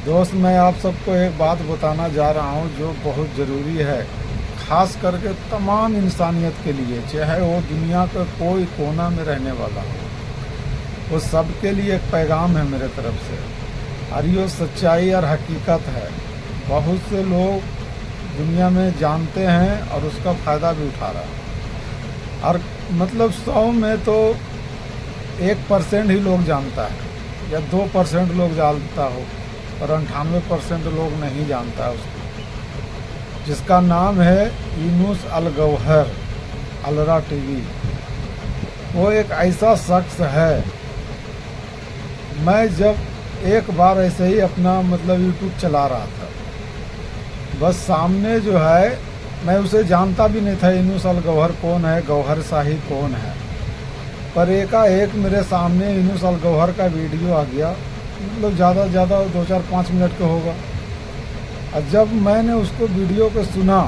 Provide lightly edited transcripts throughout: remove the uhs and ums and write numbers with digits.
दोस्त, मैं आप सबको एक बात बताना जा रहा हूँ जो बहुत ज़रूरी है, ख़ास करके तमाम इंसानियत के लिए, चाहे वो दुनिया का कोई कोना में रहने वाला हो, वो सबके लिए एक पैगाम है मेरे तरफ से। और ये सच्चाई और हकीकत है। बहुत से लोग दुनिया में जानते हैं और उसका फ़ायदा भी उठा रहा है। और मतलब 100 में तो 1% ही लोग जानता है या 2% लोग जानता हो, और 98% लोग नहीं जानता है उसको, जिसका नाम है यूनुस अल गौहर अलरा टीवी। वो एक ऐसा शख्स है। मैं जब एक बार ऐसे ही अपना मतलब यूट्यूब चला रहा था, बस सामने जो है, मैं उसे जानता भी नहीं था यूनुस अल गौहर कौन है, गौहर शाही कौन है। पर एकाएक मेरे सामने यूनुस अल गौहर का वीडियो आ गया, मतलब ज़्यादा से ज़्यादा 2-4-5 मिनट का होगा। और जब मैंने उसको वीडियो को सुना,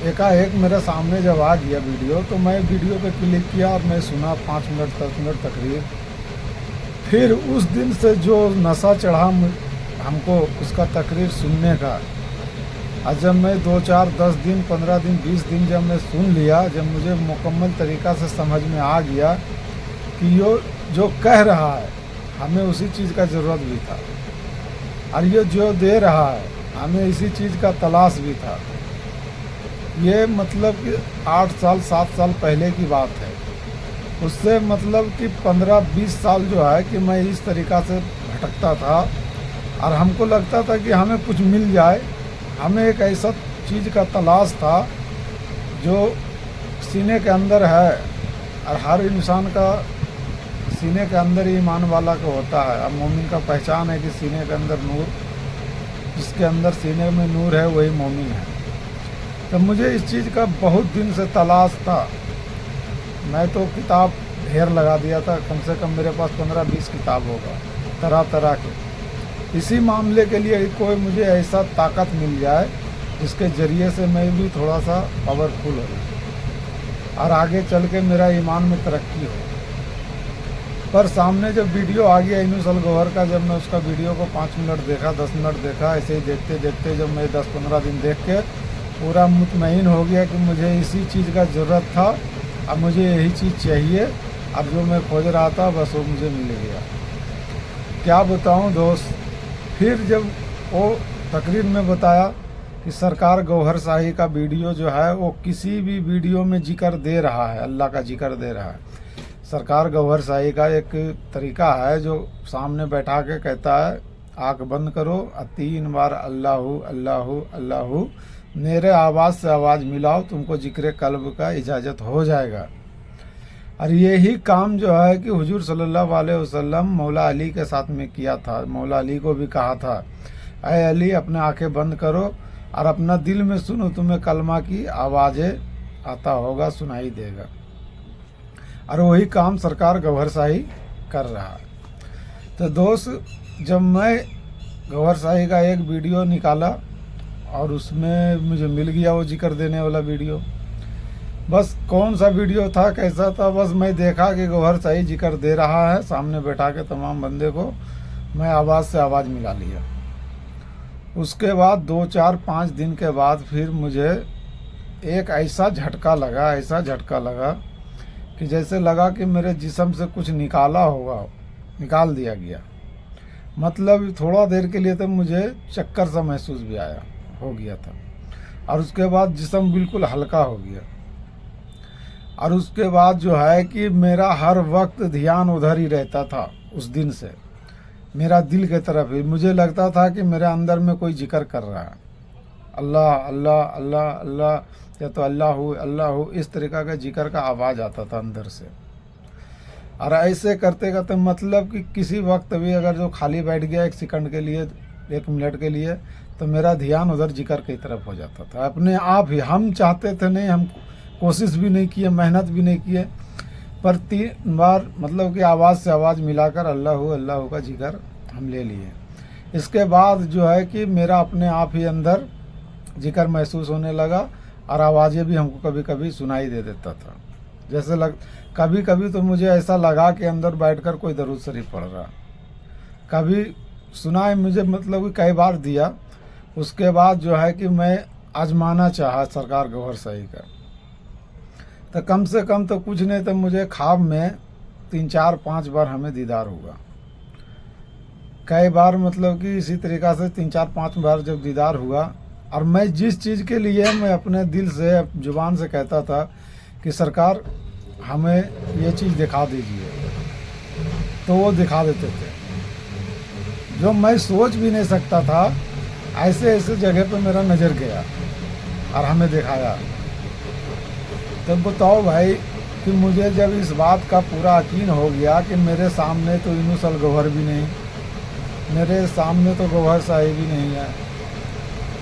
एकाएक मेरे सामने जब आ गया वीडियो, तो मैं वीडियो पे क्लिक किया और मैं सुना 5 मिनट 10 मिनट तकरीर। फिर उस दिन से जो नशा चढ़ा हमको उसका तकरीर सुनने का, और जब मैं 2-4-10 दिन 15 दिन 20 दिन जब मैं सुन लिया, जब मुझे मुकम्मल तरीक़ा से समझ में आ गया कि ये जो कह रहा है हमें उसी चीज़ का ज़रूरत भी था, और ये जो दे रहा है हमें इसी चीज़ का तलाश भी था। ये मतलब कि 8 साल 7 साल पहले की बात है। उससे मतलब कि 15-20 साल जो है कि मैं इस तरीक़ा से भटकता था, और हमको लगता था कि हमें कुछ मिल जाए। हमें एक ऐसा चीज़ का तलाश था जो सीने के अंदर है, और हर इंसान का सीने के अंदर ही ईमान वाला का होता है। अब मोमिन का पहचान है कि सीने के अंदर नूर, जिसके अंदर सीने में नूर है वही मोमिन है। तो मुझे इस चीज़ का बहुत दिन से तलाश था। मैं तो किताब ढेर लगा दिया था, कम से कम मेरे पास 15-20 किताब होगा तरह तरह के। इसी मामले के लिए कोई मुझे ऐसा ताकत मिल जाए जिसके ज़रिए से मैं भी थोड़ा सा पावरफुल हो और आगे चल के मेरा ईमान में तरक्की हो। पर सामने जब वीडियो आ गया यूनुस अल गौहर का, जब मैं उसका वीडियो को 5 मिनट देखा, 10 मिनट देखा, ऐसे ही देखते देखते जब मैं 10-15 दिन देख के पूरा मुतमईन हो गया कि मुझे इसी चीज़ का ज़रूरत था, अब मुझे यही चीज़ चाहिए, अब जो मैं खोज रहा था बस वो मुझे मिल गया। क्या बताऊं दोस्त। फिर जब वो तकरीर में बताया कि सरकार गौहर शाही का वीडियो जो है वो किसी भी वीडियो में जिक्र दे रहा है, अल्लाह का जिक्र दे रहा है। सरकार गौहर शाही का एक तरीका है जो सामने बैठा के कहता है, आँख बंद करो और 3 बार अल्लाहु अल्लाहु अल्लाहु, मेरे आवाज़ से आवाज़ मिलाओ, तुमको जिक्र कल्ब का इजाज़त हो जाएगा। और यही काम जो है कि हुजूर सल्लल्लाहु अलैहि वसल्लम मौला अली के साथ में किया था। मौला अली को भी कहा था, ऐ अली अपने आंखें बंद करो और अपना दिल में सुनो, तुम्हें कलमा की आवाज़ें आता होगा, सुनाई देगा। और वही काम सरकार गौहर शाही कर रहा है। तो दोस्त, जब मैं गौहर शाही का एक वीडियो निकाला और उसमें मुझे मिल गया वो जिक्र देने वाला वीडियो, बस कौन सा वीडियो था, कैसा था, बस मैं देखा कि गौहर शाही जिक्र दे रहा है, सामने बैठा के तमाम बंदे को मैं आवाज़ से आवाज़ मिला लिया। उसके बाद 2-4-5 दिन के बाद फिर मुझे एक ऐसा झटका लगा, ऐसा झटका लगा कि जैसे लगा कि मेरे जिस्म से कुछ निकाला होगा, निकाल दिया गया। मतलब थोड़ा देर के लिए तो मुझे चक्कर सा महसूस भी हो गया था, और उसके बाद जिस्म बिल्कुल हल्का हो गया। और उसके बाद जो है कि मेरा हर वक्त ध्यान उधर ही रहता था। उस दिन से मेरा दिल की तरफ ही, मुझे लगता था कि मेरे अंदर में कोई जिक्र कर रहा है, अल्लाह अल्लाह अल्लाह अल्लाह, या तो अल्लाह अल्लाह, इस तरीक़ा का जिक्र का आवाज़ आता था अंदर से। और ऐसे करते करते मतलब कि किसी वक्त भी अगर जो खाली बैठ गया 1 सेकंड के लिए, 1 मिनट के लिए, तो मेरा ध्यान उधर जिक्र की तरफ हो जाता था अपने आप ही। हम चाहते थे नहीं, हम कोशिश भी नहीं किए, मेहनत भी नहीं किए, पर 3 बार मतलब कि आवाज़ से आवाज़ मिलाकर अल्लाह अल्लाह का जिक्र हम ले लिए। इसके बाद जो है कि मेरा अपने आप ही अंदर जिक्र महसूस होने लगा, और आवाज़ें भी हमको कभी कभी सुनाई दे देता था। जैसे कभी कभी तो मुझे ऐसा लगा कि अंदर बैठकर कोई दरूद शरीफ पढ़ रहा, कभी सुना है मुझे, मतलब कि कई बार दिया। उसके बाद जो है कि मैं आजमाना चाहा सरकार गौहर शाही का, तो कम से कम तो कुछ नहीं तो मुझे ख्वाब में 3-4-5 बार हमें दीदार हुआ। कई बार मतलब कि इसी तरीक़ा से 3-4-5 बार जब दीदार हुआ, और मैं जिस चीज़ के लिए मैं अपने दिल से ज़ुबान से कहता था कि सरकार हमें ये चीज़ दिखा दीजिए, तो वो दिखा देते थे। जो मैं सोच भी नहीं सकता था, ऐसे ऐसे जगह पे मेरा नज़र गया और हमें दिखाया। तब बताओ भाई कि मुझे जब इस बात का पूरा यकीन हो गया कि मेरे सामने तो यूनुस अल गौहर भी नहीं, मेरे सामने तो गौहर शाही भी नहीं है,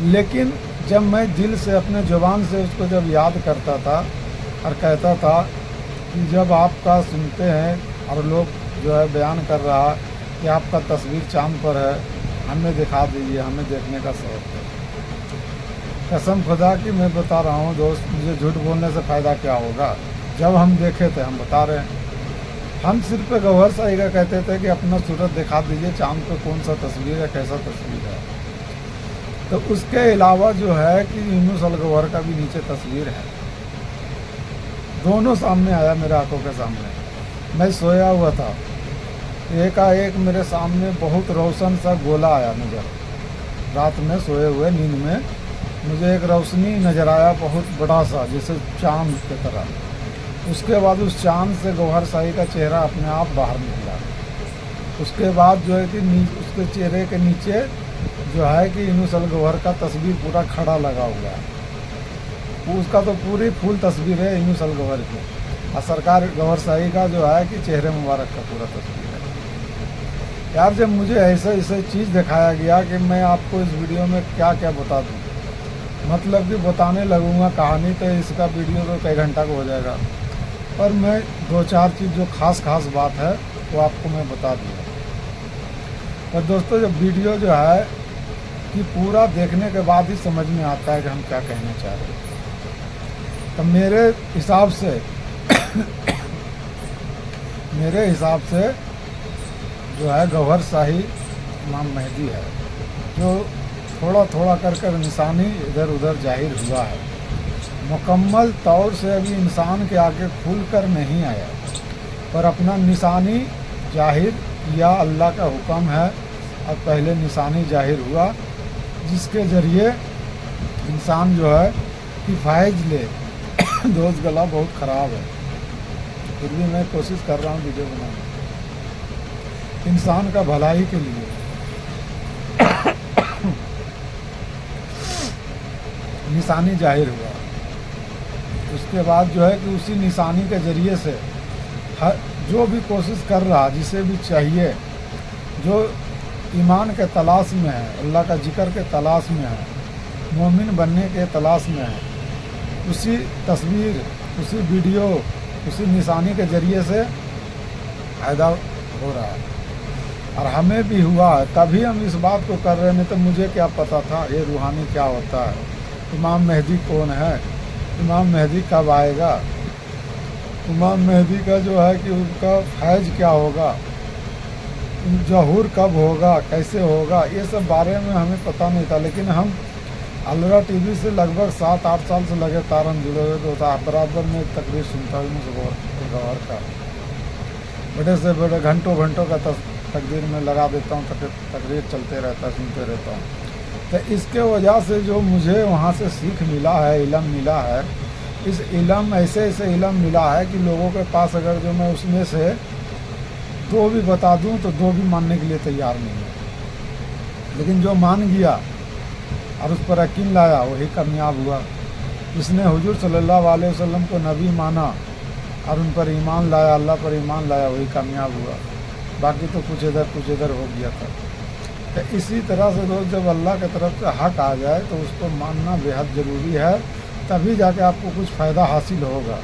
लेकिन जब मैं दिल से अपने ज़ुबान से उसको जब याद करता था और कहता था कि जब आपका सुनते हैं और लोग जो है बयान कर रहा कि आपका तस्वीर चाँद पर है, हमें दिखा दीजिए, हमें देखने का शौक़ है। कसम खुदा की मैं बता रहा हूँ दोस्त, मुझे झूठ बोलने से फ़ायदा क्या होगा। जब हम देखे थे, हम बता रहे हैं, हम सिर्फ गौहर शाही का कहते थे कि अपना सूरत दिखा दीजिए, चाँद पे कौन सा तस्वीर है, कैसा तस्वीर है। तो उसके अलावा जो है कि यूनुस अल गौहर का भी नीचे तस्वीर है, दोनों सामने आया मेरे आंखों के सामने। मैं सोया हुआ था, एकाएक मेरे सामने बहुत रोशन सा गोला आया नज़र। रात में सोए हुए नींद में मुझे एक रोशनी नज़र आया, बहुत बड़ा सा, जैसे चाँद की तरह। उसके बाद उस चाँद से गौहर शाही का चेहरा अपने आप बाहर निकला। उसके बाद जो है कि उसके चेहरे के नीचे जो है कि यूनुस अल गौहर का तस्वीर पूरा खड़ा लगा हुआ है। उसका तो पूरी फुल तस्वीर है यूनुस अल गौहर की, और सरकार गौहर शाही का जो है कि चेहरे मुबारक का पूरा तस्वीर है। यार जब मुझे ऐसे चीज़ दिखाया गया कि मैं आपको इस वीडियो में क्या क्या बता दूँ, मतलब कि बताने लगूँगा कहानी तो इसका वीडियो तो कई घंटा का हो जाएगा, पर मैं 2-4 चीज़ जो ख़ास बात है वो आपको मैं बता दिया। और दोस्तों जब वीडियो जो है कि पूरा देखने के बाद ही समझ में आता है कि हम क्या कहना चाह रहे हैं। तो मेरे हिसाब से जो है गौहर शाही इमाम मेहदी है, जो थोड़ा थोड़ा कर निशानी इधर उधर जाहिर हुआ है। मुकम्मल तौर से अभी इंसान के आगे खुल कर नहीं आया, पर अपना निशानी जाहिर किया, अल्लाह का हुक्म है। अब पहले निशानी जाहिर हुआ जिसके ज़रिए इंसान जो है कि फ़ायज ले। दोस्त गला बहुत ख़राब है, फिर भी मैं कोशिश कर रहा हूँ वीडियो बनाने इंसान का भलाई के लिए। निशानी जाहिर हुआ, उसके बाद जो है कि उसी निशानी के ज़रिए से जो भी कोशिश कर रहा, जिसे भी चाहिए, जो ईमान के तलाश में है, अल्लाह का जिक्र के तलाश में है, मोमिन बनने के तलाश में है, उसी तस्वीर, उसी वीडियो, उसी निशानी के ज़रिए से फ़ायदा हो रहा है। और हमें भी हुआ है, तभी हम इस बात को कर रहे हैं। नहीं तो मुझे क्या पता था ये रूहानी क्या होता है, इमाम मेहदी कौन है, इमाम मेहदी कब आएगा, इमाम मेहदी का जो है कि उनका फैज़ क्या होगा, ज़हूर कब होगा, कैसे होगा, ये सब बारे में हमें पता नहीं था। लेकिन हम अलरा टीवी से लगभग 7-8 साल से लगातार हम जुड़े हुए, तो बराबर में तकरीर सुनता हूँ गौहर का, बड़े से बड़े घंटों का तकरीर में लगा देता हूँ, तकरीर चलते रहता, सुनते रहता हूँ। तो इसके वजह से जो मुझे वहाँ से सीख मिला है, इल्म मिला है, इस इल्म ऐसे इल्म मिला है कि लोगों के पास अगर जो मैं उसमें से 2 भी बता दूँ तो 2 भी मानने के लिए तैयार नहीं है। लेकिन जो मान गया और उस पर यकीन लाया वही कामयाब हुआ। जिसने हुजूर सल्लल्लाहु अलैहि वसल्लम को नबी माना और उन पर ईमान लाया, अल्लाह पर ईमान लाया, वही कामयाब हुआ। बाकी तो कुछ इधर हो गया था। तो इसी तरह से दोस्त जब अल्लाह की तरफ से हक आ जाए तो उसको मानना बेहद ज़रूरी है, तभी जाके आपको कुछ फ़ायदा हासिल होगा।